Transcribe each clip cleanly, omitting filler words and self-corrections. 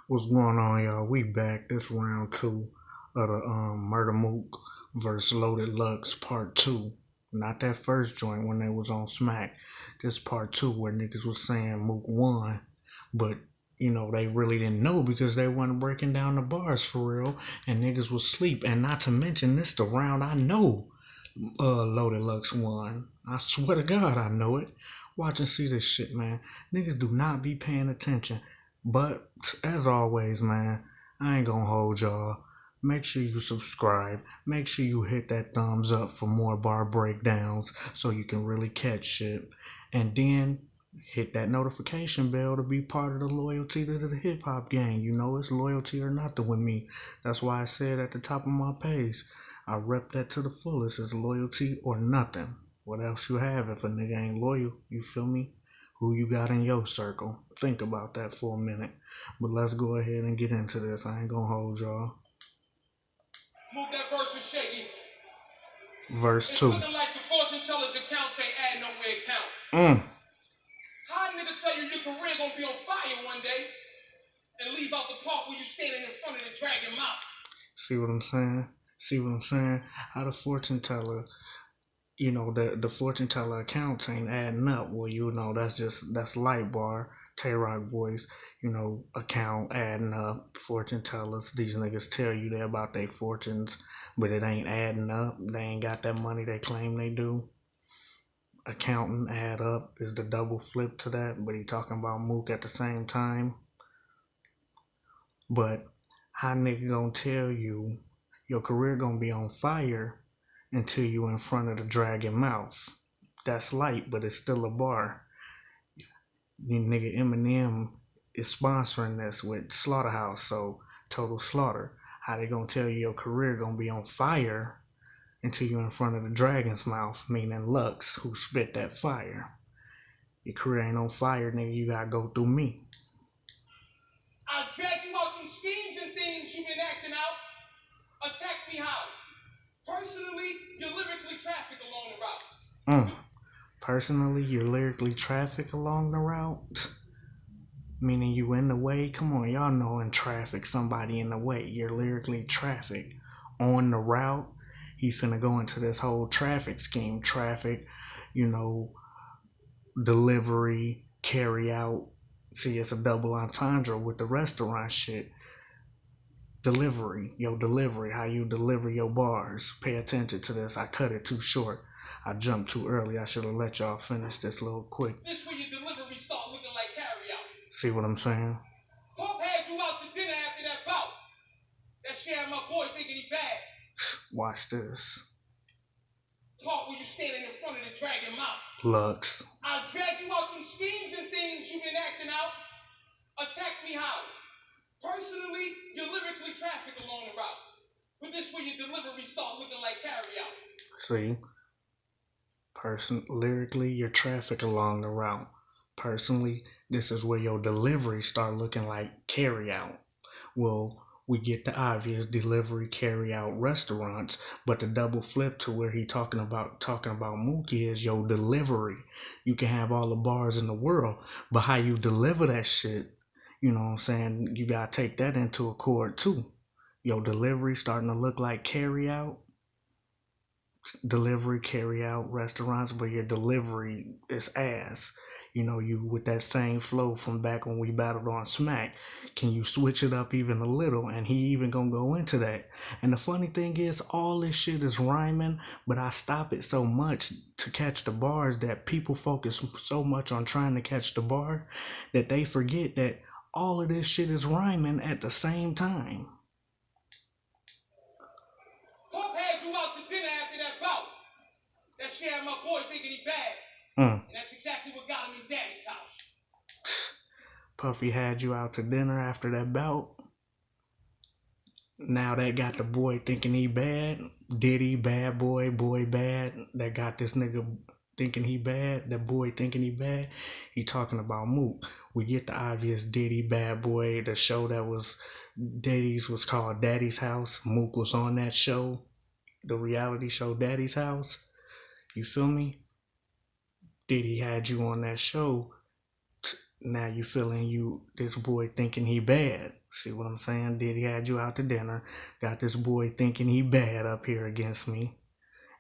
What's going on, y'all? We back. This round two of the Murda Mook versus Loaded Lux part two. Not that first joint when they was on Smack. This part two where niggas was saying Mook won, but they really didn't know because they wasn't breaking down the bars for real, and niggas was asleep. And not to mention this the round I know Loaded Lux won. I swear to God I know it. Watch and see this shit, man. Niggas do not be paying attention. But as always, man, I ain't gonna hold y'all. Make sure you subscribe. Make sure you hit that thumbs up for more bar breakdowns so you can really catch shit. And then hit that notification bell to be part of the loyalty to the hip hop gang. You know it's loyalty or nothing with me. That's why I said at the top of my page, I rep that to the fullest. It's loyalty or nothing. What else you have if a nigga ain't loyal? You feel me? Who you got in your circle? Think about that for a minute. But let's go ahead and get into this. I ain't gonna hold y'all. Move that verse with Shaky. Verse 2. It's looking like the fortune teller's accounts ain't adding up where it count. How a nigga tell you your career gonna be on fire one day and leave out the part where you standing in front of the dragon mouth? See what I'm saying? See what I'm saying? How the fortune teller, the fortune teller accounts ain't adding up. Well, that's light bar, Tay-Rock voice, account adding up, fortune tellers. These niggas tell you they about their fortunes, but it ain't adding up. They ain't got that money they claim they do. Accounting add up is the double flip to that, but he talking about Mook at the same time. But how nigga gonna tell you your career gonna be on fire until you in front of the dragon mouth? That's light, but it's still a bar. Nigga Eminem is sponsoring this with Slaughterhouse, so Total Slaughter. How they gonna tell you your career gonna be on fire until you in front of the dragon's mouth, meaning Lux, who spit that fire? Your career ain't on fire, nigga. You gotta go through me. I'll drag you out through schemes and things you've been acting out. Attack me how? Personally, you're lyrically traffic along the route. Personally, you're lyrically traffic along the route? Meaning you in the way? Come on, y'all know in traffic, somebody in the way. You're lyrically traffic on the route. He finna go into this whole traffic scheme. Traffic, delivery, carry out. See, it's a double entendre with the restaurant shit. Delivery, how you deliver your bars. Pay attention to this. I cut it too short. I jumped too early. I should have let y'all finish this little quick. This where your delivery start looking like carry out. See what I'm saying? Pop had you out to dinner after that bout. That share my boy thinking he bad. Watch this. Part where you standing in front of the dragon mouth. Lux. I'll drag you out through schemes and things you've been acting out. Attack me how? Personally, you're lyrically traffic along the route. But this where your delivery start looking like carry out. See? Lyrically, your traffic along the route. Personally, this is where your delivery start looking like carry out. Well, we get the obvious delivery carry out restaurants, but the double flip to where he talking about Mookie is your delivery. You can have all the bars in the world, but how you deliver that shit, you know what I'm saying? You gotta take that into accord too. Your delivery starting to look like carry out. Delivery, carry out restaurants, but your delivery is ass. You with that same flow from back when we battled on Smack. Can you switch it up even a little? And he even gonna go into that. And the funny thing is, all this shit is rhyming, but I stop it so much to catch the bars that people focus so much on trying to catch the bar that they forget that all of this shit is rhyming at the same time. That share my boy thinking he bad. And that's exactly what got him in Daddy's house. Puffy had you out to dinner after that bout. Now that got the boy thinking he bad. Diddy, bad boy, boy bad. That got this nigga thinking he bad. That boy thinking he bad. He talking about Mook. We get the obvious Diddy, bad boy. The show that was Diddy's was called Daddy's House. Mook was on that show. The reality show Daddy's House. You feel me? Diddy had you on that show Now you feeling this boy thinking he bad. See what I'm saying? Diddy had you out to dinner, got this boy thinking he bad up here against me.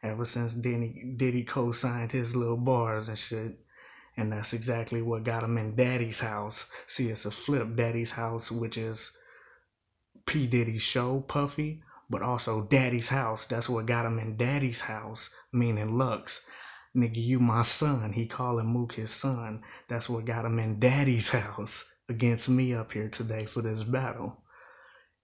Ever since Diddy co-signed his little bars and shit. And that's exactly what got him in Daddy's house. See, it's a flip. Daddy's house, which is P. Diddy's show, Puffy, but also Daddy's house. That's what got him in Daddy's house, meaning Lux. Nigga, you my son. He calling Mook his son. That's what got him in Daddy's house against me up here today for this battle.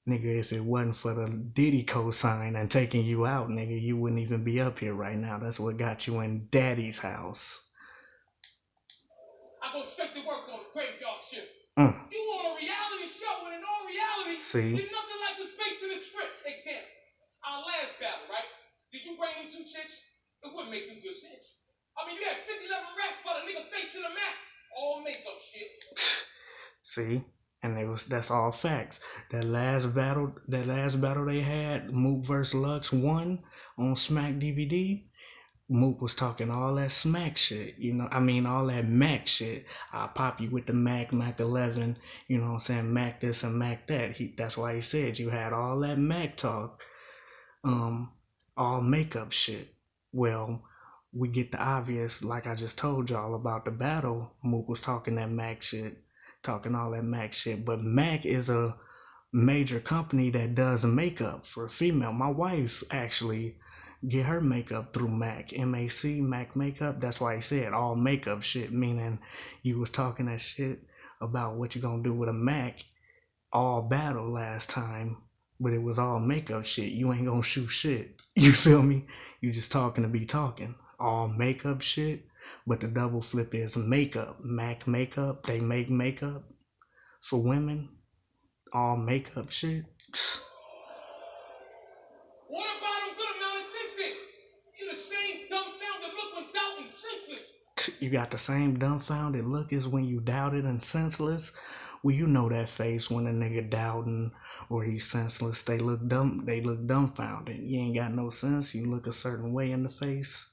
Nigga, if it wasn't for the Diddy cosign and taking you out, nigga, you wouldn't even be up here right now. That's what got you in Daddy's house. I go straight to work on the graveyard shift. Mm. You want a reality show, and in all reality, See? there's nothing like what's based in the script. Example, our last battle, right? Did you bring in 2 chicks? It wouldn't make no good sense. I mean, you had 50 level raps about a nigga facing a map. All makeup shit. See? And that's all facts. That last battle they had, Mook vs. Lux 1 on Smack DVD. Mook was talking all that smack shit, all that Mac shit. I'll pop you with the Mac 11, you know what I'm saying, Mac this and Mac that. That's why he said you had all that Mac talk, all makeup shit. Well, we get the obvious, like I just told y'all about the battle. Mook was talking that Mac shit, talking all that Mac shit, but Mac is a major company that does makeup for a female. My wife actually get her makeup through Mac, M-A-C, Mac Makeup. That's why he said all makeup shit, meaning you was talking that shit about what you gonna do with a Mac all battle last time, but it was all makeup shit. You ain't gonna shoot shit. You feel me? You just talking to be talking. All makeup shit, but the double flip is makeup. Mac Makeup, they make makeup for women. All makeup shit. What about him good amount of sense? You the same dumbfounded look when doubting senseless. You got the same dumbfounded look as when you doubted and senseless. Well, you know that face when a nigga doubting or he's senseless. They look dumb. They look dumbfounded. You ain't got no sense. You look a certain way in the face.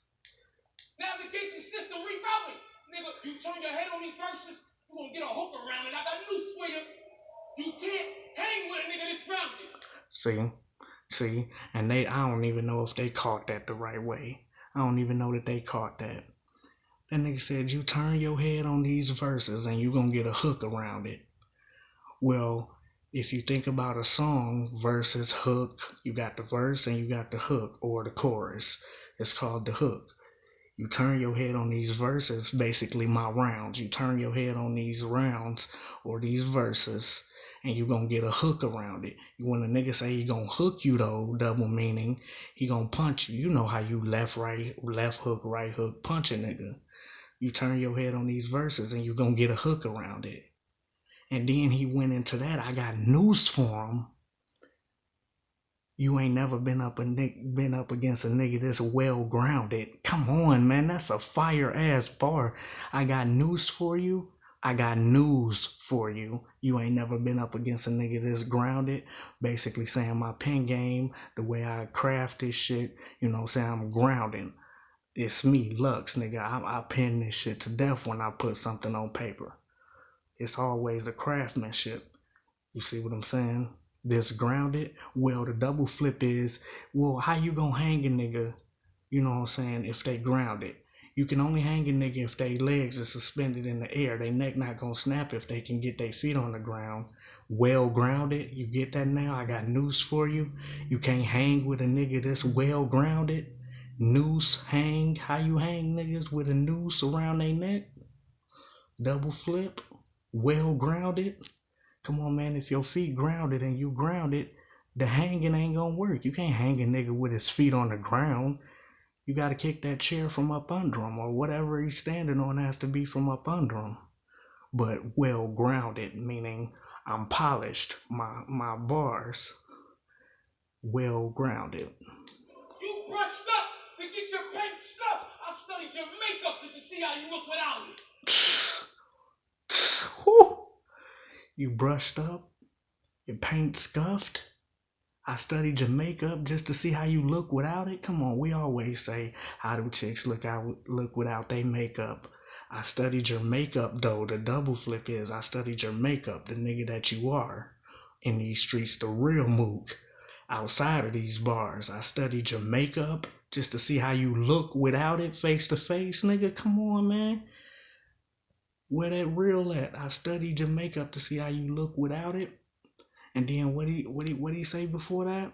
Navigation system rerouting. Nigga, you turn your head on these verses, you gonna get a hook around it. I got news for you. You can't hang with a nigga that's grounded. See, and I don't even know if they caught that the right way. I don't even know that they caught that. That nigga said you turn your head on these verses and you gonna get a hook around it. Well, if you think about a song, versus hook, you got the verse and you got the hook or the chorus. It's called the hook. You turn your head on these verses, basically my rounds. You turn your head on these rounds or these verses, and you gonna get a hook around it. When a nigga say he gonna hook you though, double meaning, he gonna punch you. You know how you left hook, right hook, punch a nigga. You turn your head on these verses and you gonna get a hook around it. And then he went into that. I got news for him. You ain't never been up against a nigga that's well grounded. Come on, man, that's a fire ass bar. I got news for you. You ain't never been up against a nigga that's grounded. Basically saying my pen game, the way I craft this shit, you know what I'm saying, I'm grounding. It's me, Lux, nigga. I pen this shit to death when I put something on paper. It's always a craftsmanship. You see what I'm saying? This grounded. Well, the double flip is, well, how you gonna hang a nigga, you know what I'm saying, if they grounded? You can only hang a nigga if their legs are suspended in the air. Their neck not gonna snap if they can get their feet on the ground. Well grounded. You get that now? I got news for you. You can't hang with a nigga that's well grounded. Noose hang. How you hang niggas with a noose around their neck? Double flip. Well grounded. Come on, man, if your feet grounded and you grounded, the hanging ain't gonna work. You can't hang a nigga with his feet on the ground. You gotta kick that chair from up under him, or whatever he's standing on has to be from up under him. But well grounded, meaning I'm polished, my bars well grounded. You brushed up to get your paint stuff. I studied your makeup just to see how you look without it. Whew. You brushed up, your paint scuffed. I studied your makeup just to see how you look without it. Come on, we always say how do chicks look without their makeup. I studied your makeup though. The double flip is I studied your makeup, the nigga that you are in these streets, the real Mook. Outside of these bars, I studied your makeup just to see how you look without it, face to face, nigga. Come on, man. Where that real at? I studied your makeup to see how you look without it. And then what he say before that?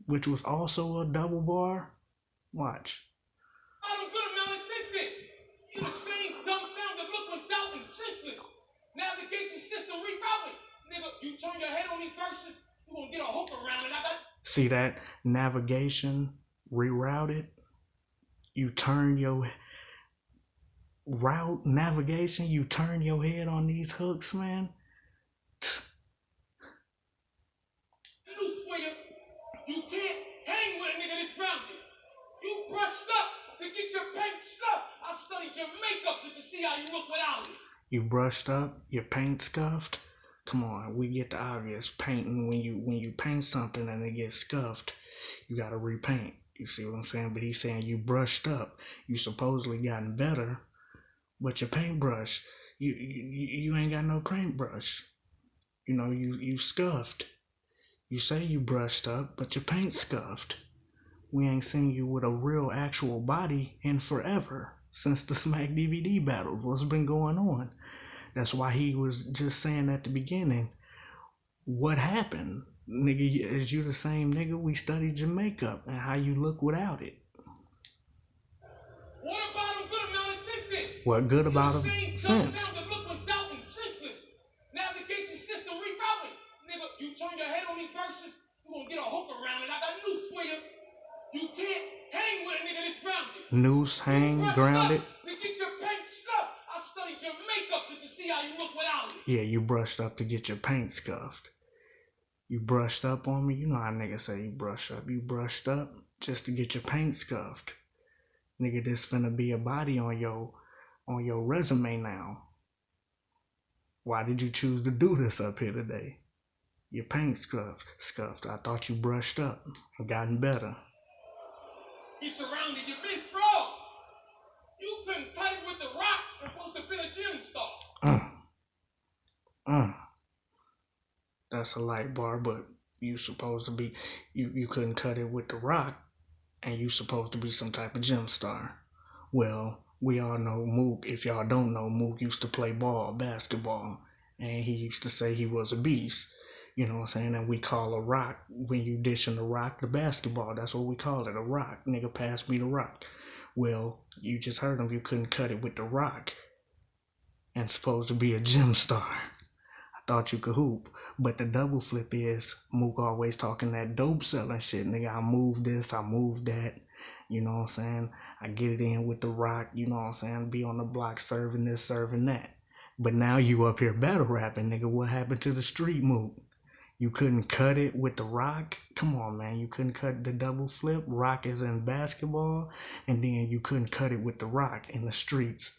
Which was also a double bar. Watch. I'm good amount of senseless. You the same dumbfounded look without and senseless. Navigation system rerouting. Nigga, you turn your head on these verses, you gonna get a hook around it. See that? Navigation rerouted. You turn your route navigation, you turn your head on these hooks, man. Loose for you. You can't hang with a nigga that's grounded. You brushed up to get your paint stuff. I studied your makeup just to see how you look without it. You brushed up, your paint scuffed. Come on, we get the obvious. Painting, when you paint something and it gets scuffed, you gotta repaint. You see what I'm saying? But he's saying you brushed up. You supposedly gotten better, but your paintbrush, you ain't got no paintbrush. You know, you scuffed. You say you brushed up, but your paint scuffed. We ain't seen you with a real actual body in forever, since the Smack DVD battles. What's been going on? That's why he was just saying at the beginning, what happened? Nigga, is you the same nigga? We studied your makeup and how you look without it. What about him good amount of sense then? What good about him? Sense. Look without and senseless. Navigation system rerouting. Nigga, you turn your head on these verses, you gonna get a hook around it. I got news for you. You can't hang with a nigga that's grounded. Noose, hang, grounded. To get your paint stuff. I studied your makeup just to see how you look without it. Yeah, you brushed up to get your paint scuffed. You brushed up on me. You know how niggas say you brush up. You brushed up just to get your paint scuffed. Nigga, this finna be a body on your resume now. Why did you choose to do this up here today? Your paint scuffed. I thought you brushed up and gotten better. He surrounded you, big frog. You couldn't fight with the rock and supposed to be a gym star. That's a light bar, but you supposed to be, you couldn't cut it with the rock, and you supposed to be some type of gym star. Well, we all know Mook. If y'all don't know, Mook used to play basketball, and he used to say he was a beast. You know what I'm saying? And we call a rock, when you dishing the rock, the basketball. That's what we call it, a rock. Nigga, pass me the rock. Well, you just heard him. You couldn't cut it with the rock, and supposed to be a gym star. Thought you could hoop. But the double flip is Mook always talking that dope selling shit. Nigga, I move this, I move that. You know what I'm saying? I get it in with the rock, you know what I'm saying? Be on the block serving this, serving that. But now you up here battle rapping, nigga. What happened to the street Mook? You couldn't cut it with the rock? Come on, man. You couldn't cut the double flip. Rock is in basketball. And then you couldn't cut it with the rock in the streets.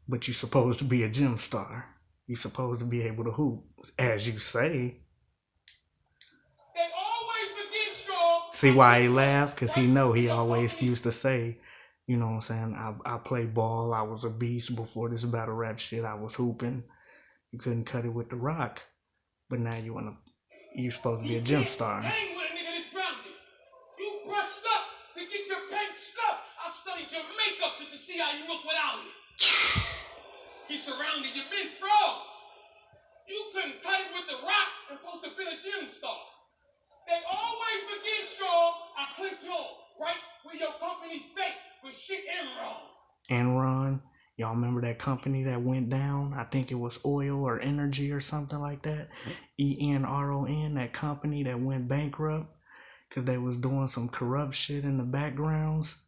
But you supposed to be a gym star. You supposed to be able to hoop, as you say. They always begin strong. See why he laughed? Because he know he always used to say, you know what I'm saying, I play ball, I was a beast before this battle rap shit, I was hooping. You couldn't cut it with the rock. But now you supposed to be a gym star. Hang with a nigga that's grounded. You brushed up to get your paint stuff. I studied your makeup just to see how you look without it. He surrounded you, big frog. You couldn't cut it with the rock and supposed to be a gym star. They always begin strong. I clicked you on right where your company's fake with shit Enron. Enron, y'all remember that company that went down? I think it was oil or energy or something like that. ENRON, that company that went bankrupt because they was doing some corrupt shit in the backgrounds.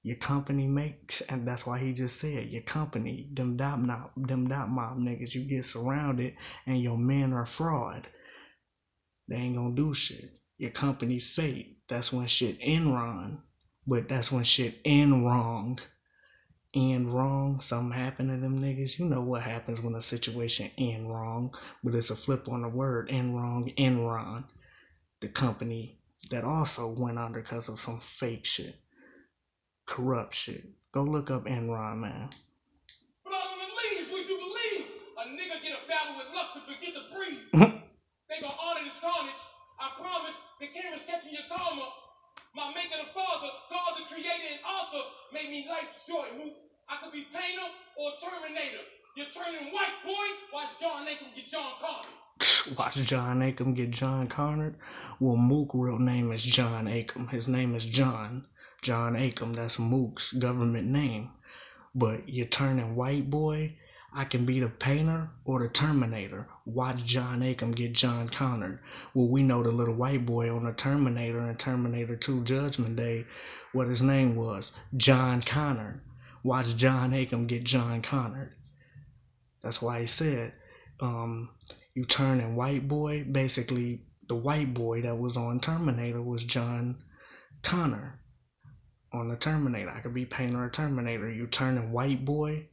Your company makes, and that's why he just said, your company, them dot mob niggas, you get surrounded and your men are fraud. They ain't gonna do shit. Your company fate. That's when shit end wrong. But that's when shit end wrong. End wrong, something happened to them niggas. You know what happens when a situation end wrong, but it's a flip on the word, end wrong, Enron. The company that also went under because of some fake shit. Corrupt shit. Go look up Enron, man. the camera's catching your karma. My maker, the father, God, the creator and author, made me life's joy, Mook. I could be painter or Terminator. You're turning white, boy. Watch John Acom get John Connor. Watch John Acom get John Connor. Well, Mook real name is John Acom. His name is John. John Acom. That's Mook's government name. But you're turning white, boy. I can be the painter or the Terminator. Watch John Acom get John Connor. Well, we know the little white boy on the Terminator and Terminator 2 Judgment Day, what his name was, John Connor. Watch John Acom get John Connor. That's why he said, you turning white boy. Basically, the white boy that was on Terminator was John Connor on the Terminator. I could be painter or Terminator. You turning white boy.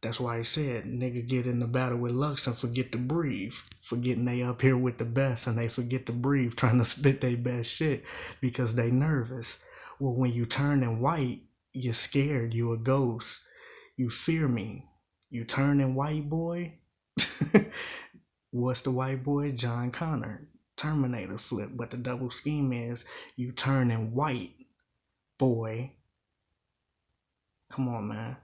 That's why he said, nigga get in the battle with Lux and forget to breathe. Forgetting they up here with the best and they forget to breathe, trying to spit their best shit because they nervous. Well, when you turning white, you're scared, you a ghost. You fear me. You turning white, boy? What's the white boy? John Connor. Terminator flip. But the double scheme is you turning white, boy. Come on, man.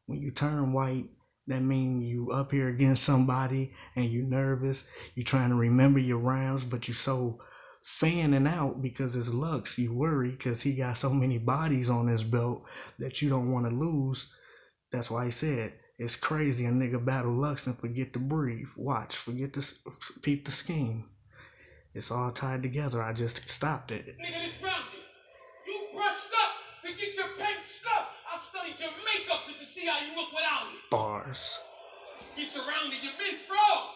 When you turn white, that means you up here against somebody and you nervous. You trying to remember your rhymes, but you so fanning out because it's Lux. You worry because he got so many bodies on his belt that you don't want to lose. That's why he said, it's crazy a nigga battle Lux and forget to breathe. Watch, forget to peep the scheme. It's all tied together. I just stopped it. Nigga, this grounded. You brushed up to get your pen stuff. I studied your makeup just to see how you look without it. Bars. You surrounded, you've been fraud.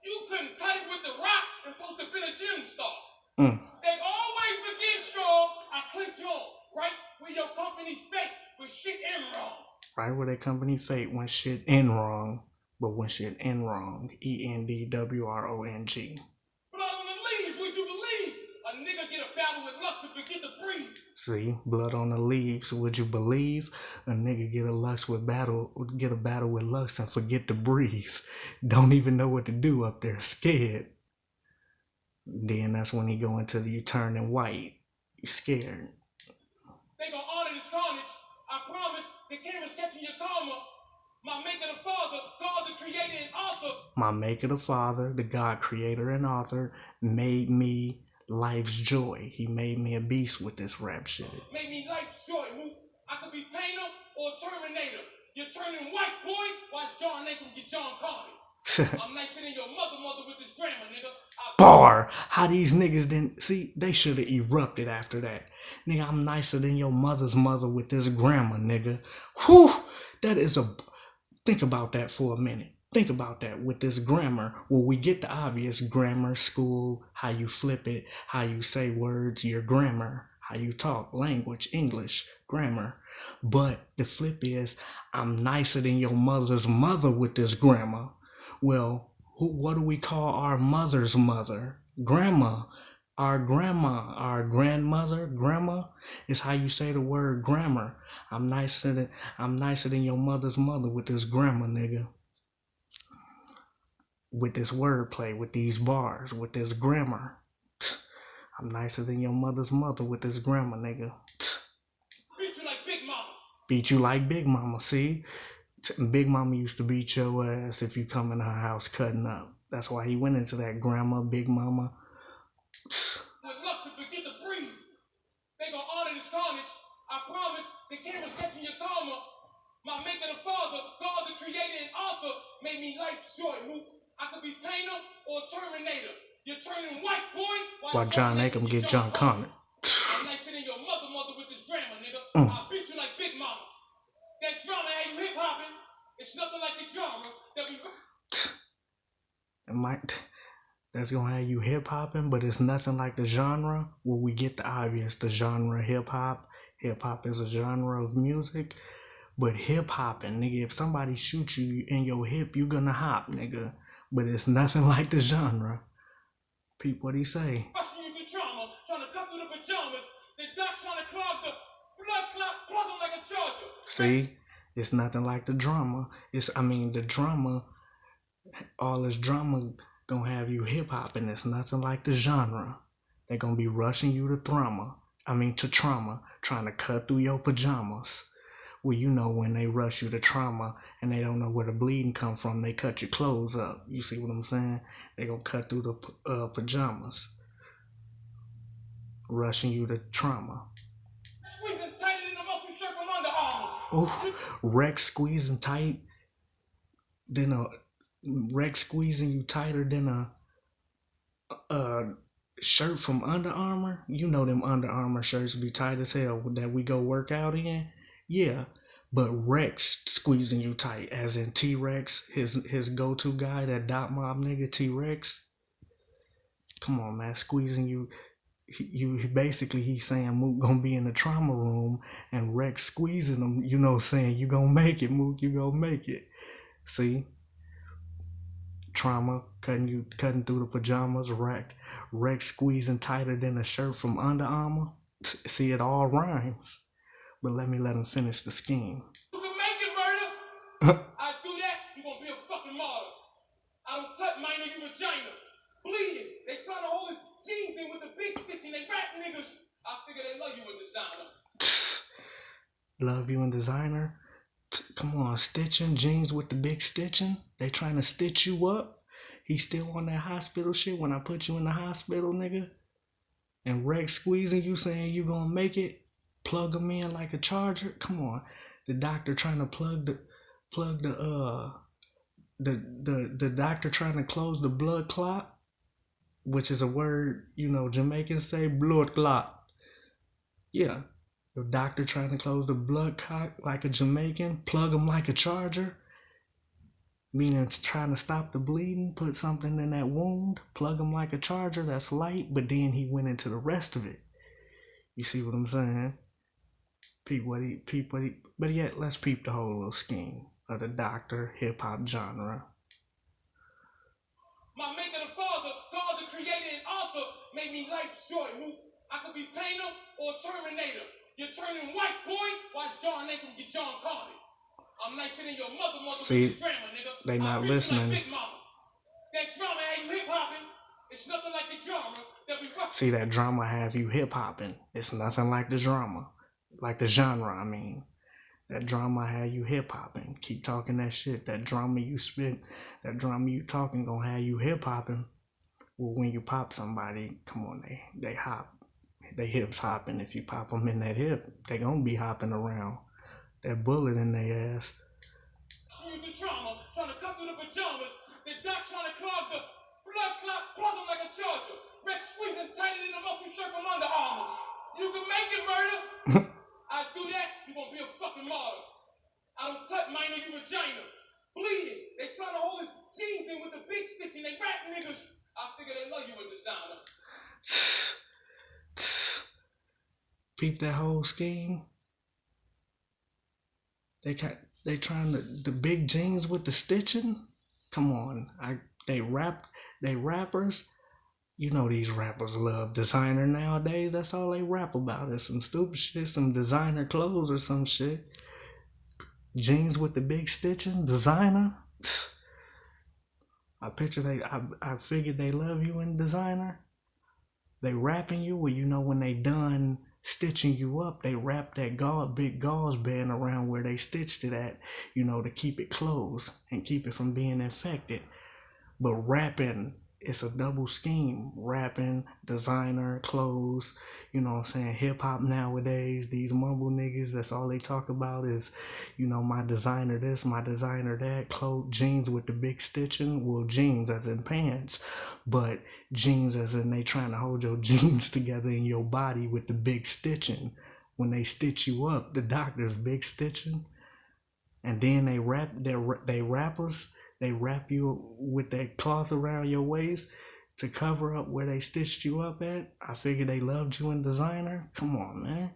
You couldn't cut it with the rock and supposed to be a gym star. They always begin strong. I clicked you on. Right where your company's fake, but shit end wrong. Right where their company fate when shit end wrong, but when shit end wrong. ENDWRONG. Blood on the leaves, would you believe? A nigga get a battle with Lux and forget to breathe. See, blood on the leaves. Would you believe a nigga get a battle with Lux and forget to breathe? Don't even know what to do up there, scared. Then that's when he go into the you turning white. You scared. They gonna honor this carnage. I promise. The camera's catching your karma. My maker, the father, God, the creator and author. My maker, the father, the God, creator and author, made me life's joy. He made me a beast with this rap shit. Made me life's joy, Mook. I could be painter or Terminator. You're turning white, boy. Watch John Acom get John Connor. I'm nicer than your mother with this grammar, nigga. Bar! How these niggas didn't see? They should have erupted after that. Nigga, I'm nicer than your mother's mother with this grammar, nigga. Whew! That is a... Think about that for a minute. Think about that with this grammar. Well, we get the obvious grammar, school, how you flip it, how you say words, your grammar, how you talk, language, English, grammar. But the flip is, I'm nicer than your mother's mother with this grammar. Well, what do we call our mother's mother? Grandma. Our grandma, our grandmother, grandma is how you say the word grammar. I'm nicer than your mother's mother with this grammar, nigga. With this wordplay, with these bars, with this grammar. I'm nicer than your mother's mother with this grammar, nigga. Beat you like Big Mama. Beat you like Big Mama, see? Big Mama used to beat your ass if you come in her house cutting up. That's why he went into that grandma, Big Mama. With Lux and forget to breathe. They gonna honor this carnage. I promise. The camera's catching your karma. My maker, the father, God, the creator and author, made me life's joy, Mook. I could be painter or Terminator. You're turning white, boy. While John Acom get John Connor. I'm nicer than your mother with this grammar, nigga. I'll beat you like Big Mama. That drama ain't hip hopping. It's nothing like the genre that we... That's gonna have you hip hopping, but it's nothing like the genre. Well, we get the obvious, the genre hip hop. Hip hop is a genre of music, but hip hopping, nigga, if somebody shoots you in your hip, you gonna hop, nigga. But it's nothing like the genre. Peep what he say. Rushing you to trauma, trying to cut through the pajamas. The doc trying to clog the blood clot, plug them like a charger. See, it's nothing like the drama. The drama, all this drama gonna have you hip hop, and it's nothing like the genre. They're gonna be rushing you to trauma, trying to cut through your pajamas. Well, you know when they rush you to trauma and they don't know where the bleeding come from, they cut your clothes up. You see what I'm saying? They gonna cut through the pajamas, rushing you to trauma. Squeezing tighter than a muscle shirt from Under Armour. Oof, Rex squeezing tight, then a Rex squeezing you tighter than a shirt from Under Armour. You know them Under Armour shirts be tight as hell that we go work out in. Yeah, but Rex squeezing you tight, as in T-Rex, his go-to guy, that dot mob nigga T-Rex. Come on, man, squeezing you. You basically, he's saying Mook gonna be in the trauma room and Rex squeezing him. You know, saying you gonna make it, Mook. You gonna make it. See, trauma cutting through the pajamas. Rex squeezing tighter than a shirt from Under Armour. See, it all rhymes. But let him finish the scheme. You can make it, Murda. I do that, you gonna be a fucking martyr. I don't cut minor, you vagina. Bleeding. They trying to hold his jeans in with the big stitching. They rap niggas. I figure they love you in designer. Love you in designer? Come on, stitching, jeans with the big stitching. They trying to stitch you up. He still on that hospital shit when I put you in the hospital, nigga. And Rex squeezing you, saying you gonna make it. Plug them in like a charger. Come on, the doctor trying to the doctor trying to close the blood clot, which is a word, you know, Jamaicans say, blood clot. Yeah, the doctor trying to close the blood clot like a Jamaican. Plug them like a charger, meaning it's trying to stop the bleeding. Put something in that wound. Plug them like a charger. That's light, but then he went into the rest of it. You see what I'm saying? But yet, let's peep the whole little scheme of the doctor hip-hop genre. My maker, the father, God, the creator and author, made me life's joy, Mook. I could be Painter or Terminator. You're turning white, boy. Watch John Nathan get John Carter. I'm nicer than your mother See, with drama, nigga. They not listening. Like Big Mama. That drama had you hip-hopping. It's nothing like the drama that we rock. See, that drama have you hip-hopping. It's nothing like the drama. Like the genre, I mean. That drama have you hip-hopping. Keep talking that shit. That drama you spit, that drama you talking gonna have you hip-hopping. Well, when you pop somebody, come on, they hop. They hips hopping. If you pop them in that hip, they gonna be hopping around. That bullet in their ass. Use the trauma, trying to cut through the pajamas. The doc trying to clog the blood clot, plug them like a charger. Rex squeezing tighter than a muscle shirt from Under Armour. You can make it, Murda. I do that, you gonna be a fucking martyr. I don't cut minor, you vagina. Bleeding. They trying to hold his jeans in with the big stitching. They rap niggas. I figure they love you in designer. Peep that whole scheme. They trying to, the big jeans with the stitching. Come on, they rappers. You know these rappers love designer nowadays. That's all they rap about is some stupid shit, some designer clothes or some shit. Jeans with the big stitching, designer. I figured they love you in designer. They rapping you, well, you know when they done stitching you up, they wrap that big gauze band around where they stitched it at, you know, to keep it closed and keep it from being infected. But rapping, it's a double scheme. Rapping, designer, clothes, you know what I'm saying? Hip hop nowadays, these mumble niggas, that's all they talk about is, you know, my designer this, my designer that, jeans with the big stitching. Well, jeans as in pants, but jeans as in they trying to hold your jeans together in your body with the big stitching. When they stitch you up, the doctor's big stitching. And then they rappers, they wrap you with that cloth around your waist to cover up where they stitched you up at. I figured they loved you in designer. Come on, man.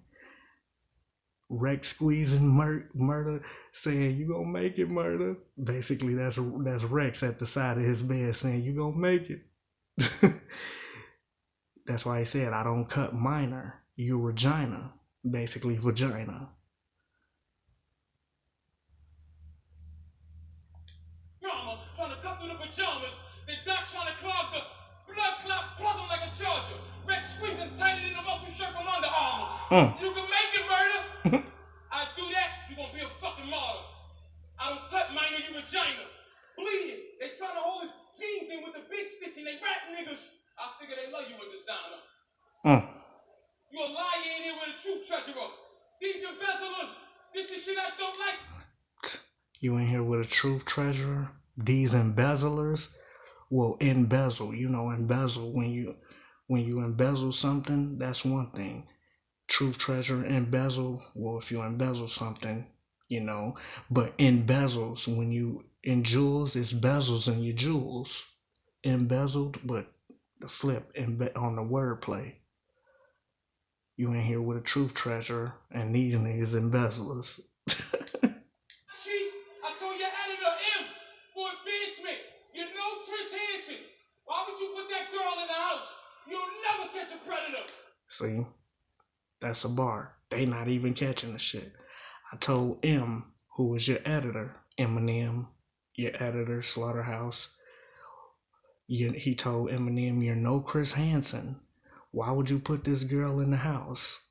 Rex squeezing Murda, saying you gonna make it, Murda. Basically, that's Rex at the side of his bed saying you gonna make it. That's why he said I don't cut minor. You Regina, basically vagina. Trying to cut through the pajamas. The doc trying to clog the blood clot, plug them like a charger. Rex squeeze You can make it, Murda. I do that, you gonna be a fucking martyr. I don't cut minor, you vagina. Bleeding. They trying to hold his jeans in with the big sticks and they rap niggas. I figure they love you a designer. You a liar in here with a true treasurer. These embezzlers. This the shit I don't like. You in here with a truth treasurer? These embezzlers? Well, embezzle. You know, embezzle. When you embezzle something, that's one thing. Truth treasurer, embezzle. Well, if you embezzle something, you know. But embezzles, when you in jewels, it's bezels in your jewels. Embezzled, but the flip on the wordplay. You in here with a truth treasurer, and these niggas embezzlers. Chief, I told your editor M for advancement. You know Chris Hansen. Why would you put that girl in the house? You'll never catch a predator. See, that's a bar. They not even catching the shit. I told M, who was your editor, Eminem, your editor, Slaughterhouse. He told Eminem, you're no Chris Hansen. Why would you put this girl in the house?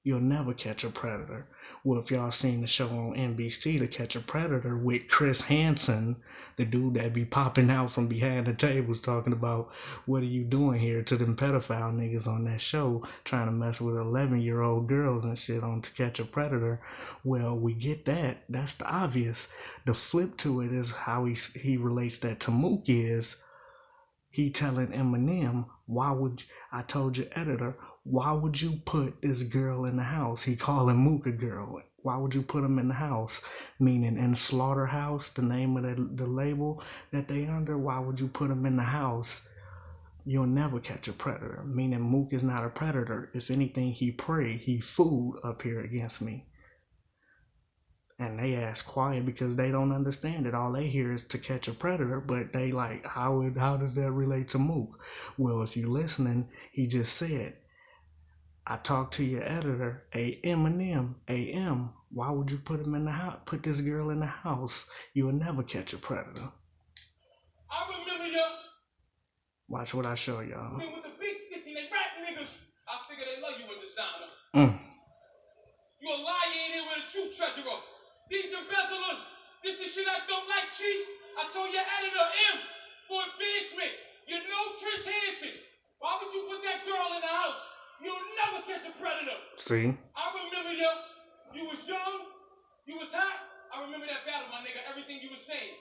You'll never catch a predator. Well, if y'all seen the show on NBC, To Catch a Predator, with Chris Hansen, the dude that be popping out from behind the tables talking about, what are you doing here, to them pedophile niggas on that show trying to mess with 11-year-old girls and shit on To Catch a Predator. Well, we get that. That's the obvious. The flip to it is how he relates that to Mook is, he telling Eminem, I told your editor, why would you put this girl in the house? He calling Mook a girl. Why would you put him in the house? Meaning in Slaughterhouse, the name of the label that they under, why would you put him in the house? You'll never catch a predator. Meaning Mook is not a predator. If anything, he prey, he food up here against me. And they ask quiet because they don't understand it. All they hear is To Catch a Predator, but they like, how does that relate to Mook? Well, if you're listening, he just said, I talked to your editor, Eminem, AM. Why would you put him in the house? Put this girl in the house. You will never catch a predator. I remember you. Watch what I show y'all. With the big sticks and they rap niggas. I figure they love you a designer. You a liar in here with a true treasurer. These embezzlers. This the shit I don't like, Chief. I told your editor M for advancement. You know Chris Hansen. Why would you put that girl in the house? You'll never catch a predator. See? I remember you. You was young. You was hot. I remember that battle, my nigga. Everything you was saying.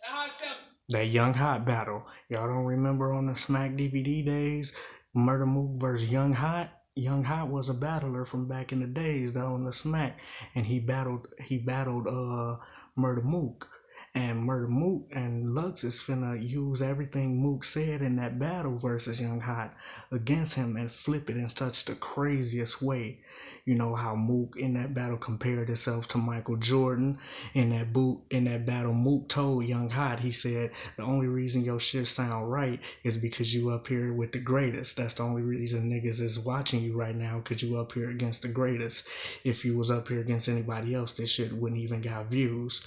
And how it sounded. That Young Hot battle. Y'all don't remember on the Smack DVD days? Murda Mook versus Young Hot? Young Hot was a battler from back in the days though on the Smack, and he battled Murda Mook. And Murda Mook and Lux is finna use everything Mook said in that battle versus Young Hot against him and flip it in such the craziest way. You know how Mook in that battle compared himself to Michael Jordan. In that battle, Mook told Young Hot, he said, the only reason your shit sound right is because you up here with the greatest. That's the only reason niggas is watching you right now, because you up here against the greatest. If you was up here against anybody else, this shit wouldn't even got views.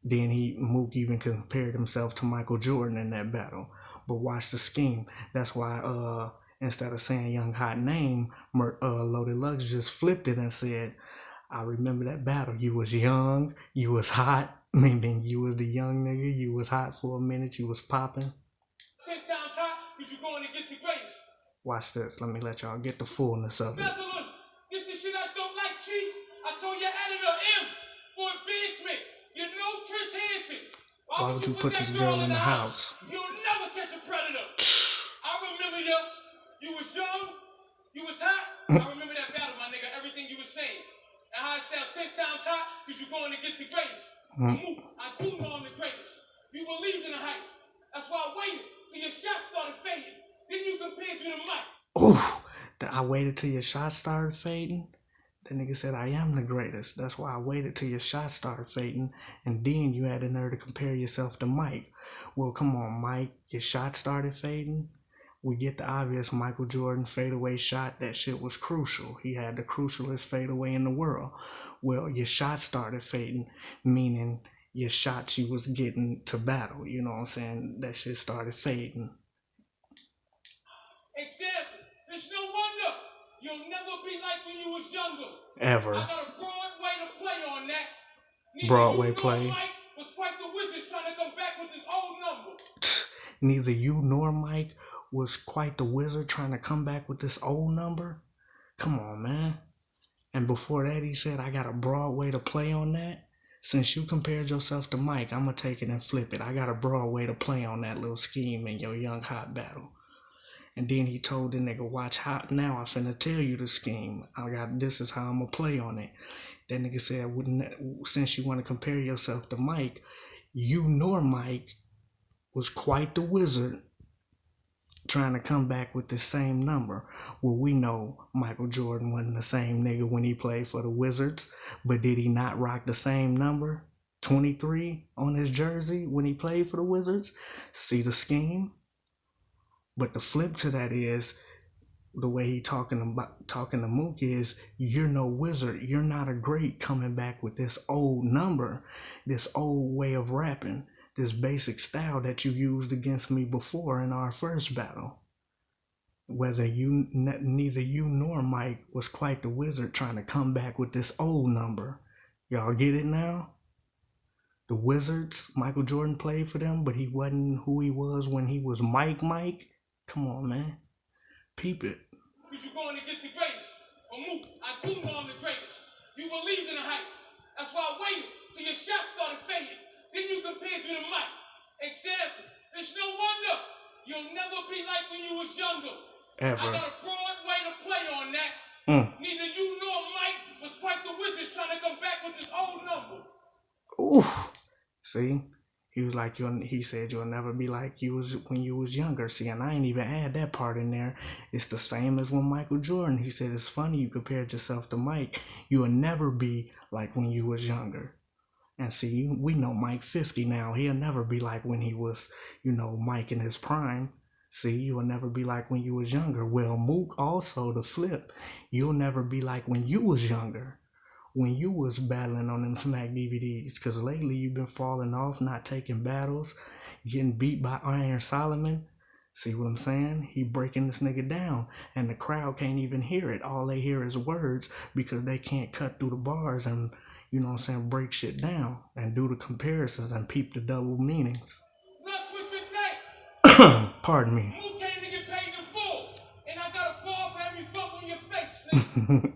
Then Mook even compared himself to Michael Jordan in that battle. But watch the scheme. That's why instead of saying Young Hot name, Loaded Lux just flipped it and said, I remember that battle. You was young, you was hot, meaning you was the young nigga, you was hot for a minute, you was popping. 10 times hot, because you're going against the greatest. Watch this. Let me let y'all get the fullness of it. This the shit I don't like, Chief. I told your editor M for advancement. You know Chris Hansen. Why would you put this girl in the house? You'll never catch a predator. I remember you. You was young. You was hot. I remember that battle, my nigga. Everything you was saying. And how it sound 10 times hot because you're going against the greatest. I do know I'm the greatest. You believed in the hype. That's why I waited till your shots started fading. Then you compared to the mic. Oof. I waited till your shots started fading. The nigga said, I am the greatest. That's why I waited till your shots started fading, and then you had the nerve to compare yourself to Mike. Well, come on, Mike. Your shots started fading. We get the obvious Michael Jordan fadeaway shot. That shit was crucial. He had the crucialest fadeaway in the world. Well, your shots started fading, meaning your shots you was getting to battle. You know what I'm saying? That shit started fading. Example. It's no wonder you You'll never be like when you was younger. Ever. I got a broad way to play on that. Neither Broadway you play. nor Mike was quite the wizards trying to come back with this old number. Neither you nor Mike was quite the wizard trying to come back with this old number. Come on, man. And before that, he said, I got a broad way to play on that. Since you compared yourself to Mike, I'm going to take it and flip it. I got a broad way to play on that little scheme in your young hot battle. And then he told the nigga, watch how now I finna tell you the scheme. This is how I'm going to play on it. That nigga said, since you want to compare yourself to Mike, you nor Mike was quite the wizard trying to come back with the same number. Well, we know Michael Jordan wasn't the same nigga when he played for the Wizards, but did he not rock the same number, 23, on his jersey when he played for the Wizards? See the scheme? But the flip to that is, the way he talking to Mook is, you're no wizard. You're not a great coming back with this old number, this old way of rapping, this basic style that you used against me before in our first battle. Neither you nor Mike was quite the wizard trying to come back with this old number. Y'all get it now? The Wizards, Michael Jordan played for them, but he wasn't who he was when he was Mike. Come on, man. Peep it. Because you're going against the greatest. But Mook, I do know I'm the greatest. You believed in the hype. That's why I waited till your shots started fading. Then you compared to the mic. Example, it's no wonder you'll never be like when you was younger. Ever. I got a broad way to play on that. Neither you nor Mike was quite the wizards trying to come back with this old number. Oof. See? He said you'll never be like you was when you was younger. See, and I ain't even add that part in there. It's the same as when Michael Jordan. He said it's funny you compared yourself to Mike. You'll never be like when you was younger. And see, we know Mike 50 now. He'll never be like when he was, Mike in his prime. See, you'll never be like when you was younger. Well, Mook also, the flip. You'll never be like when you was younger. When you was battling on them Smack DVDs. Because lately you've been falling off, not taking battles, getting beat by Iron Solomon. See what I'm saying? He breaking this nigga down. And the crowd can't even hear it. All they hear is words because they can't cut through the bars and, break shit down and do the comparisons and peep the double meanings. Pardon me. Mook came to get paid in full. And I got a ball for every bump on your face, nigga.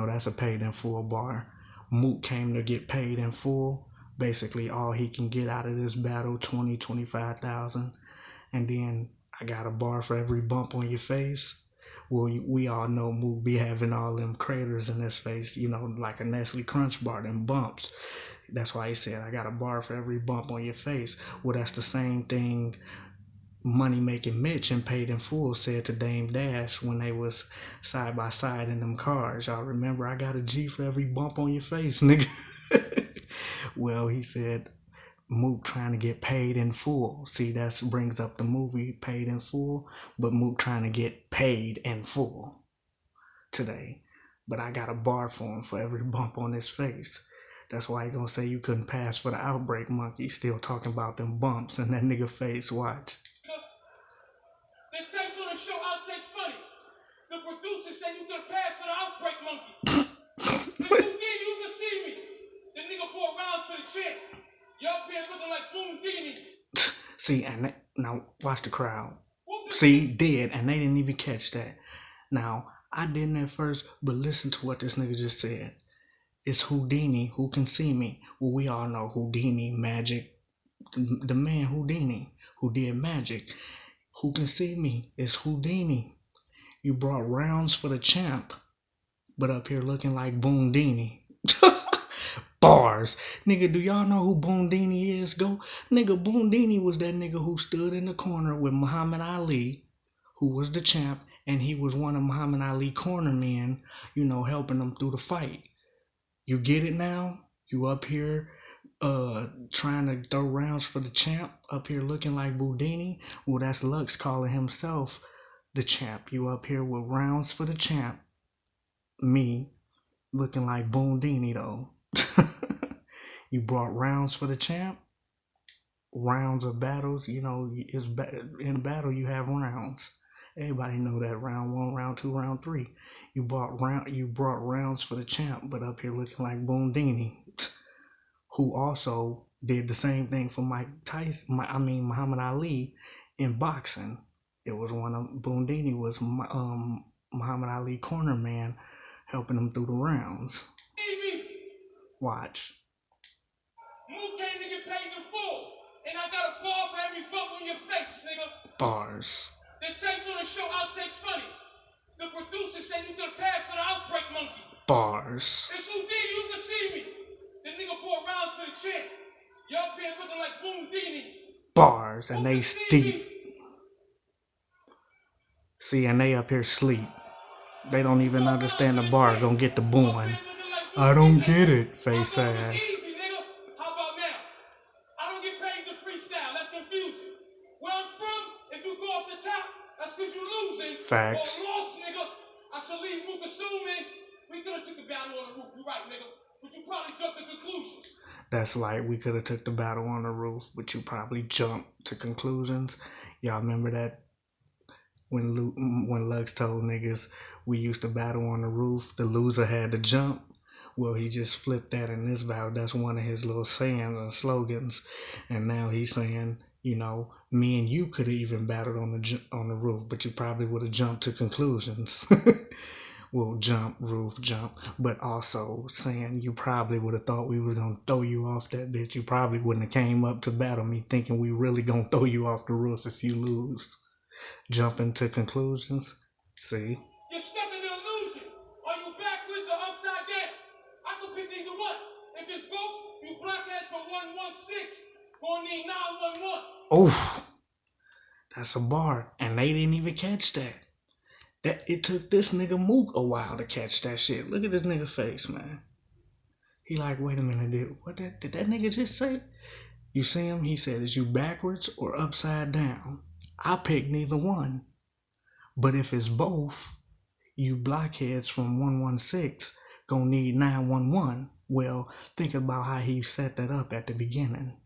That's a paid in full bar. Mook came to get paid in full. Basically, all he can get out of this battle, 20, 25,000. And then I got a bar for every bump on your face. Well, we all know Mook be having all them craters in his face, like a Nestle Crunch bar, them bumps. That's why he said, I got a bar for every bump on your face. Well, that's the same thing Money Making Mitch and Paid in Full said to Dame Dash when they was side by side in them cars. Y'all remember, I got a G for every bump on your face, nigga. Well, he said Mook trying to get paid in full. See, that brings up the movie Paid in Full, but Mook trying to get paid in full today. But I got a bar for him for every bump on his face. That's why he gonna say you couldn't pass for the Outbreak Monkey. Still talking about them bumps in that nigga face. Watch. The tapes on the show Outtakes funny. The producer said you could pass for the Outbreak Monkey. The two things you can see me. The nigga bought rounds for the champ. You up here looking like Boom Dini. See, and now watch the crowd. See, did, and they didn't even catch that. Now, I didn't at first, but listen to what this nigga just said. It's Houdini who can see me. Well, we all know Houdini, Magic, the man Houdini who did magic. Who can see me? It's Houdini. You brought rounds for the champ, but up here looking like Boondini. Bars. Nigga, do y'all know who Boondini is? Nigga, Boondini was that nigga who stood in the corner with Muhammad Ali, who was the champ, and he was one of Muhammad Ali cornermen, helping him through the fight. You get it now? You up here trying to throw rounds for the champ, up here looking like Boondini? Well, that's Lux calling himself the champ. You up here with rounds for the champ. Me looking like Boondini though. You brought rounds for the champ. Rounds of battles, in battle you have rounds. Everybody know that round one, round two, round three. You brought rounds for the champ, but up here looking like Boondini, who also did the same thing for Muhammad Ali in boxing. It was one of Boondini was Muhammad Ali corner man helping him through the rounds. Watch. Mook came to get paid in full, and I got a ball for every bump on your face, nigga. Bars. The takes on the show outtakes funny. The producer said you could pass for the outbreak monkey. Bars. It's Houdini, you can see me. The nigga bought rounds for the champ. You up here looking like Boondini. Bars, and they steep. See, and they up here sleep. They don't even understand the bar gonna get the booing. I don't get it, face ass. Easy, nigga. How about now? I don't get paid to freestyle. That's confusing. Where I'm from, if you go off the top, that's because you're losing. Facts. Or lost, nigga. I should leave Mook assuming we could have took the battle on the roof. You're right, nigga. But you probably jumped to conclusions. That's like we could have took the battle on the roof, but you probably jumped to conclusions. Y'all remember that when Lux told niggas we used to battle on the roof, the loser had to jump. Well, he just flipped that in this battle. That's one of his little sayings and slogans. And now he's saying, you know, me and you could have even battled on the roof, but you probably would have jumped to conclusions. Well, jump, roof, jump. But also saying you probably would have thought we were going to throw you off that bitch. You probably wouldn't have came up to battle me thinking we really going to throw you off the roof if you lose. Jumping to conclusions. See? You're stuck in the illusion. Are you backwards or upside down? I could pick either one. If it's both, you blockheads for 116. Gonna need 911. Oof. That's a bar. And they didn't even catch that. It took this nigga Mook a while to catch that shit. Look at this nigga face, man. He like, wait a minute, did that nigga just say? You see him? He said, is you backwards or upside down? I picked neither one. But if it's both, you blockheads from 116 gonna need 911. Well, think about how he set that up at the beginning.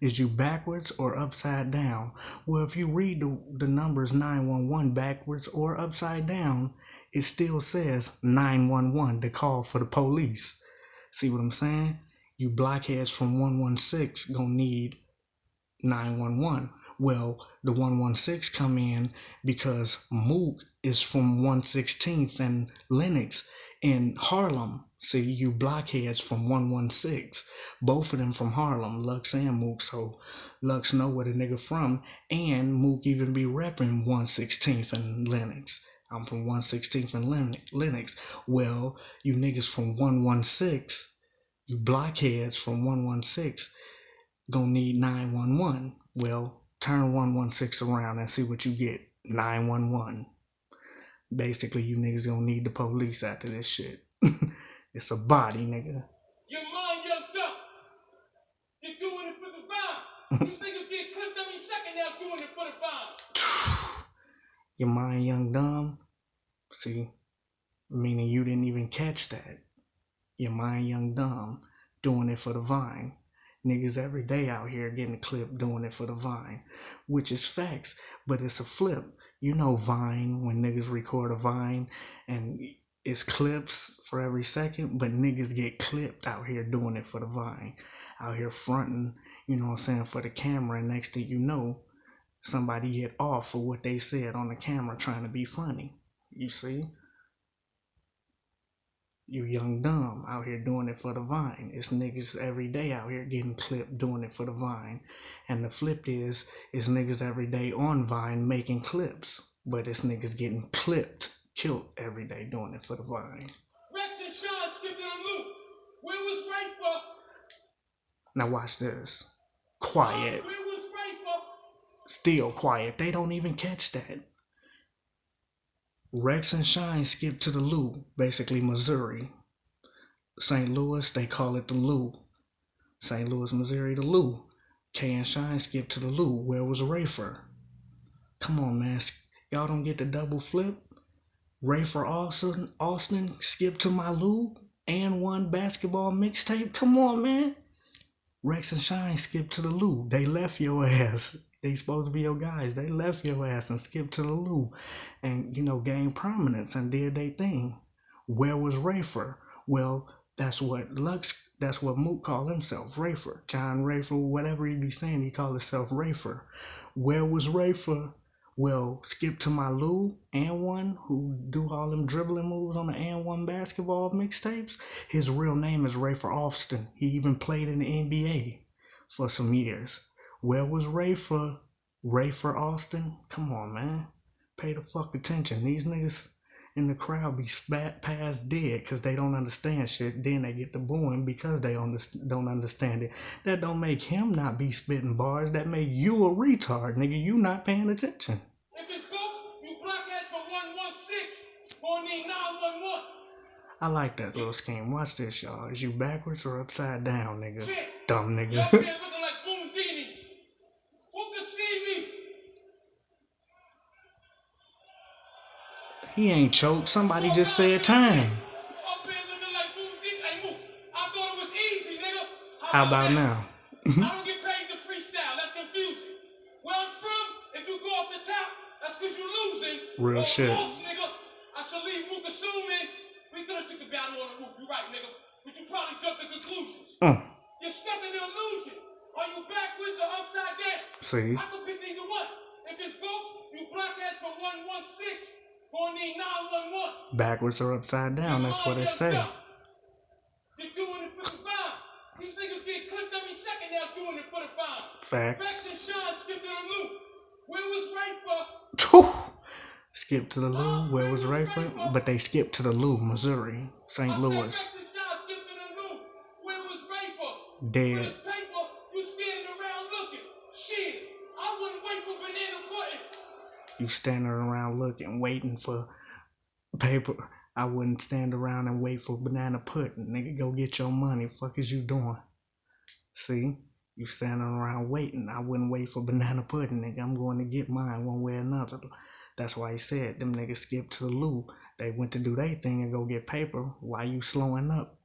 Is you backwards or upside down? Well, if you read the numbers 911 backwards or upside down, it still says 911 to call for the police. See what I'm saying? You blockheads from 116 gonna need 911. Well, the 116 come in because Mook is from 116th and Lenox in Harlem. See, you blockheads from 116. Both of them from Harlem, Lux and Mook. So Lux know where the nigga from, and Mook even be repping 116th and Lenox. I'm from 116th and Lenox. Well, you niggas from 116, you blockheads from 116, gonna need 911. Well, turn 116 around and see what you get. 911. Basically, you niggas gonna need the police after this shit. It's a body, nigga. Your mind yucked up. You're doing it for the bomb. These niggas get clipped every second now doing it for the bomb. Your mind young dumb. See, meaning you didn't even catch that. Your mind young dumb, doing it for the vine. Niggas every day out here getting a clip doing it for the vine, which is facts, but it's a flip. You know Vine, when niggas record a Vine and it's clips for every second, but niggas get clipped out here doing it for the Vine. Out here fronting, you know what I'm saying, for the camera, and next thing you know, somebody get off for what they said on the camera trying to be funny. You see? You young dumb out here doing it for the Vine. It's niggas every day out here getting clipped doing it for the Vine. And the flip is niggas every day on Vine making clips. But it's niggas getting killed every day doing it for the Vine. Rex and Sean skipped in a loop. Where was Rafer? Now watch this. Quiet. Where was Rafer? Still quiet. They don't even catch that. Rex and Shine skipped to the Lou, basically Missouri. St. Louis, they call it the Lou. St. Louis, Missouri, the Lou. K and Shine skipped to the Lou. Where was Rafer? Come on, man. Y'all don't get the double flip? Rafer Austin skipped to my Lou and won basketball mixtape? Come on, man. Rex and Shine skipped to the Lou. They left your ass. They supposed to be your guys. They left your ass and skipped to the loo and, gained prominence and did their thing. Where was Rafer? Well, that's what Mook called himself, Rafer. John Rafer, whatever he be saying, he called himself Rafer. Where was Rafer? Well, skip to my Lou and one who do all them dribbling moves on the and one basketball mixtapes. His real name is Rafer Alston. He even played in the NBA for some years. Where was Rafer? Rafer Alston? Come on, man. Pay the fuck attention. These niggas in the crowd be spat past dead because they don't understand shit. Then they get to booing because they don't understand it. That don't make him not be spitting bars. That make you a retard, nigga. You not paying attention. If it's ghost, you blockheads for 116. Gonna need 911. I like that little scheme. Watch this, y'all. Is you backwards or upside down, nigga? Shit. Dumb nigga. Y'all looking like Boomdini. Who can see me? He ain't choked. Somebody just said time. Up here looking like Boomdini. Hey, Mook, I thought it was easy, nigga. How about now? I don't get paid to freestyle. That's confusing. Where I'm from, if you go off the top, that's because you're losing. Real shit. Lost, nigga. I should leave Mook assuming we could have took the battle on the roof. You're right, nigga. But you probably jumped to conclusions. You're stuck in the illusion. Are you backwards or upside down? See? I could pick either one. If it's ghost, you blockheads for 116. Gonna need 911. Backwards or upside down, that's what it say. You're doing it for the bomb. These niggas get clipped every second now doing it for the bomb. Facts. Bex and Sean skipped to the loop. Where was Rafer? Skip to the Lou. Where was Rafer? But they skipped to the Lou, Missouri, St. Louis. Bex and Sean skipped to the loop. Where was Rafer? Dead. With his paper, you standing around looking. Shit, I wouldn't wait for banana pudding. You standing around looking, waiting for paper. I wouldn't stand around and wait for banana pudding. Nigga, go get your money. Fuck is you doing? See? You standing around waiting. I wouldn't wait for banana pudding, nigga. I'm going to get mine one way or another. That's why he said them niggas skipped to the loo. They went to do their thing and go get paper. Why you slowing up?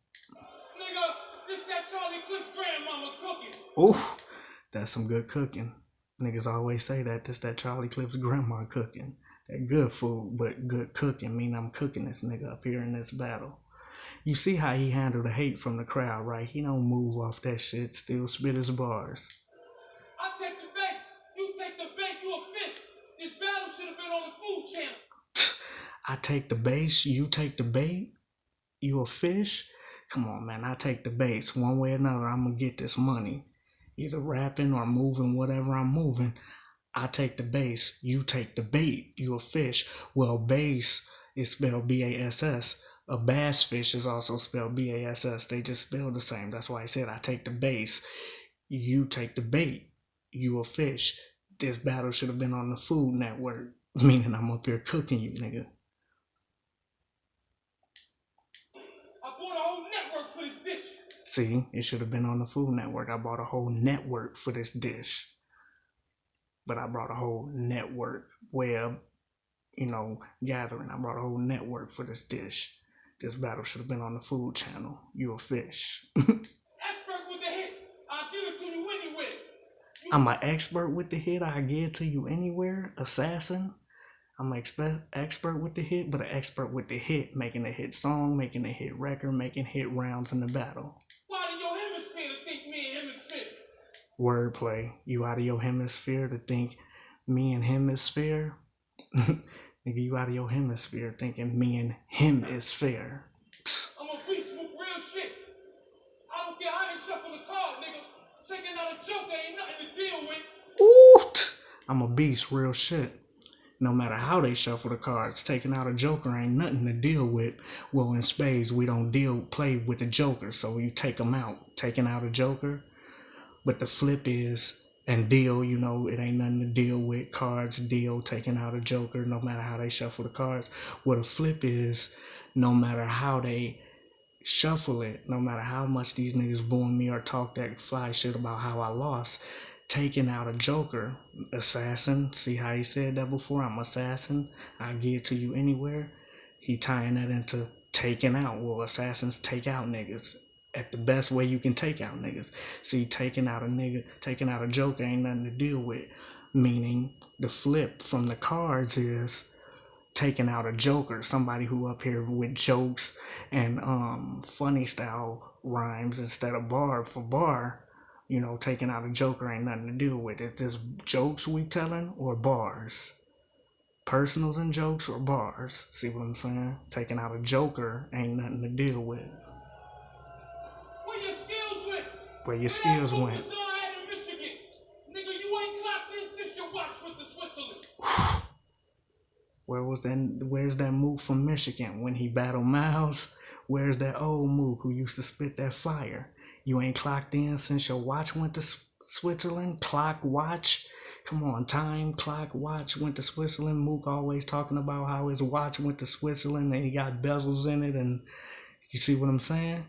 Nigga, this that Charlie Cliff's grandmama cooking. Oof, that's some good cooking. Niggas always say that. This that Charlie Cliff's grandma cooking. That good food, but good cooking mean I'm cooking this nigga up here in this battle. You see how he handled the hate from the crowd, right? He don't move off that shit, still spit his bars. I take the base, you take the bait, you a fish. This battle should have been on the Food Channel. I take the base, you take the bait, you a fish? Come on, man, I take the base. One way or another, I'm gonna get this money. Either rapping or moving, whatever I'm moving. I take the base, you take the bait, you a fish. Well, base is spelled B-A-S-S. A bass fish is also spelled B-A-S-S. They just spell the same. That's why I said I take the base, you take the bait, you a fish. This battle should have been on the Food Network, meaning I'm up here cooking you, nigga. I bought a whole network for this dish. See, it should have been on the Food Network. I bought a whole network for this dish. But I brought a whole network, web, gathering. I brought a whole network for this dish. This battle should have been on the Food Channel. You a fish. Expert with the hit. I'll give it to you anywhere. I'm an expert with the hit. I give it to you anywhere. Assassin. I'm an expert with the hit, but an expert with the hit. Making a hit song, making a hit record, making hit rounds in the battle. Why do your hemisphere to think me and him is fit? Wordplay. You out of your hemisphere to think me and him is fair? Nigga, you out of your hemisphere thinking me and him is fair. I'm a beast with real shit. I don't care how they shuffle the card, nigga. Taking out a joker ain't nothing to deal with. Ooh, I'm a beast, real shit. No matter how they shuffle the cards, taking out a joker ain't nothing to deal with. Well, in spades, we don't play with the joker, so you take them out. Taking out a joker. But the flip is, and deal, it ain't nothing to deal with. Cards, deal, taking out a joker, no matter how they shuffle the cards. What a flip is, no matter how they shuffle it, no matter how much these niggas booing me or talk that fly shit about how I lost, taking out a joker, assassin, see how he said that before? I'm assassin, I give it to you anywhere. He tying that into taking out. Well, assassins take out niggas. At the best way you can take out niggas. See, taking out a joker ain't nothing to deal with. meaning the flip from the cards is taking out a joker, somebody who up here with jokes and funny style rhymes instead of bar for bar. You know, taking out a joker ain't nothing to do with it. Is this jokes we telling or bars? Personals and jokes or bars? See what I'm saying? Taking out a joker ain't nothing to deal with. Where your skills went? Where your skills went? Nigga, you ain't clocked in since your watch with the Switzerland. Where was that? Where's that Mook from Michigan when he battled Miles? Where's that old Mook who used to spit that fire? You ain't clocked in since your watch went to Switzerland? Clock, watch? Come on, time, clock, watch went to Switzerland. Mook always talking about how his watch went to Switzerland and he got bezels in it, and you see what I'm saying?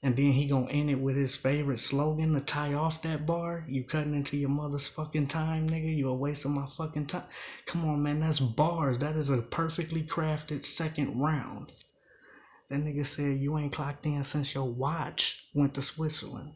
And then he gonna end it with his favorite slogan to tie off that bar. You cutting into your mother's fucking time, nigga. You a waste of my fucking time. Come on, man, that's bars. That is a perfectly crafted second round. That nigga said you ain't clocked in since your watch went to Switzerland.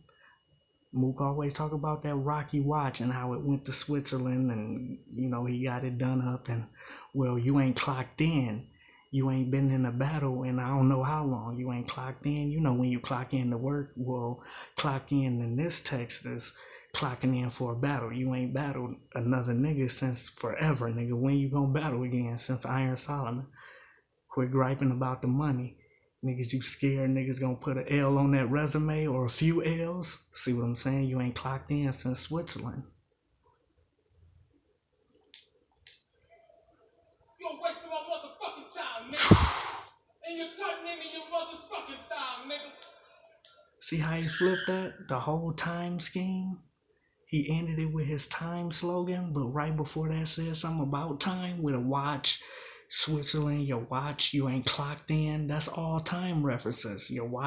Mook always talk about that Rocky watch and how it went to Switzerland and, you know, he got it done up and, well, you ain't clocked in. You ain't been in a battle in I don't know how long. You ain't clocked in. You know when you clock in to work, well, clock in this text is clocking in for a battle. You ain't battled another nigga since forever, nigga. When you gonna battle again? Since Iron Solomon. Quit griping about the money. Niggas, you scared niggas gonna put an L on that resume or a few L's? See what I'm saying? You ain't clocked in since Switzerland. You're wasting my motherfucking time, nigga. And you're cutting into your mother's fucking time, nigga. See how he flipped that? The whole time scheme? He ended it with his time slogan, but right before that said something about time with a watch. Switzerland, your watch, you ain't clocked in. That's all time references. Your watch.